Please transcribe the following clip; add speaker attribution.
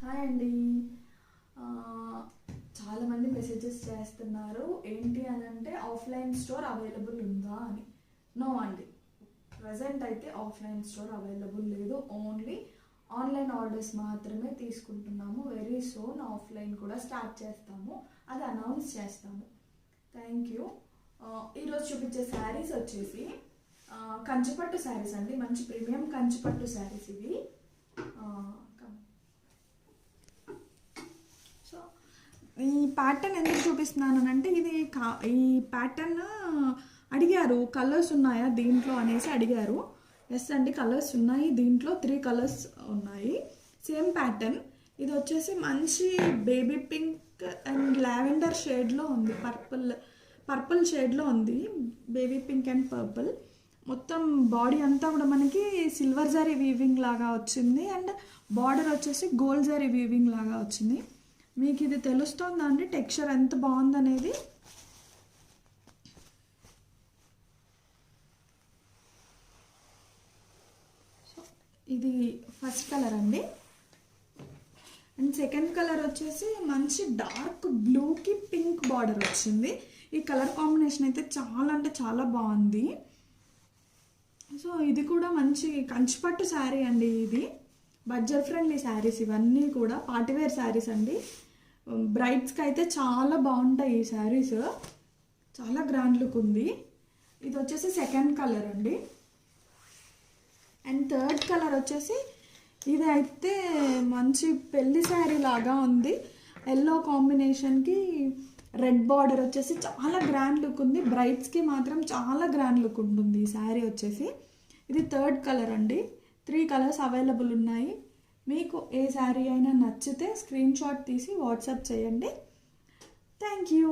Speaker 1: Hi అండి. చాలామంది messages చేస్తున్నారు ఏంటి అని అంటే ఆఫ్లైన్ స్టోర్ అవైలబుల్ ఉందా అని. నో అండి, ప్రజెంట్ అయితే ఆఫ్లైన్ స్టోర్ అవైలబుల్ లేదు. ఓన్లీ ఆన్లైన్ ఆర్డర్స్ మాత్రమే తీసుకుంటున్నాము. వెరీ సూన్ ఆఫ్లైన్ కూడా స్టార్ట్ చేస్తాము, అది అనౌన్స్ చేస్తాము. Thank you. ఈరోజు చూపించే శారీస్ వచ్చేసి కంచిపట్టు శారీస్ అండి. మంచి ప్రీమియం కంచిపట్టు శారీస్ ఇవి. సో ఈ ప్యాటర్న్ ఎందుకు చూపిస్తున్నాను అంటే ఈ ప్యాటర్న్ అడిగారు, కలర్స్ ఉన్నాయా దీంట్లో అనేసి అడిగారు. ఎస్ అండి, కలర్స్ ఉన్నాయి. దీంట్లో 3 కలర్స్ ఉన్నాయి. Same pattern. ఇది వచ్చేసి మంచి బేబీ పింక్ అండ్ లావెండర్ షేడ్లో ఉంది. పర్పుల్ షేడ్లో ఉంది. Baby pink and purple. మొత్తం బాడీ అంతా కూడా మనకి సిల్వర్ జరీ వీవింగ్ లాగా వచ్చింది అండ్ బార్డర్ వచ్చేసి గోల్డ్ జరీ వీవింగ్ లాగా వచ్చింది. మీకు ఇది తెలుస్తుందా అండి టెక్స్చర్ ఎంత బాగుందనేది? సో ఇది ఫస్ట్ కలర్ అండి. అండ్ సెకండ్ కలర్ వచ్చేసి మంచి డార్క్ బ్లూకి పింక్ బార్డర్ వచ్చింది. ఈ కలర్ కాంబినేషన్ అయితే చాలా అంటే చాలా బాగుంది. సో ఇది కూడా మంచి కంచిపట్టు శారీ అండి. ఇది బడ్జెట్ ఫ్రెండ్లీ శారీస్ ఇవన్నీ కూడా పార్టీవేర్ శారీస్ అండి. బ్రైడ్స్కి అయితే చాలా బాగుంటాయి ఈ శారీస్. చాలా గ్రాండ్ లుక్ ఉంది. ఇది వచ్చేసి సెకండ్ కలర్ అండి. అండ్ థర్డ్ కలర్ వచ్చేసి ఇది అయితే మంచి పెళ్లి శారీ లాగా ఉంది. ఎల్లో కాంబినేషన్కి రెడ్ బార్డర్ వచ్చేసి చాలా గ్రాండ్ లుక్ ఉంది. బ్రైడ్స్కి మాత్రం చాలా గ్రాండ్ లుక్ ఉంటుంది ఈ శారీ వచ్చేసి. ఇది థర్డ్ కలర్ అండి. 3 కలర్స్ అవైలబుల్ ఉన్నాయి. మీకు ఏ శారీ అయినా నచ్చితే స్క్రీన్ షాట్ తీసి వాట్సాప్ చేయండి. Thank you.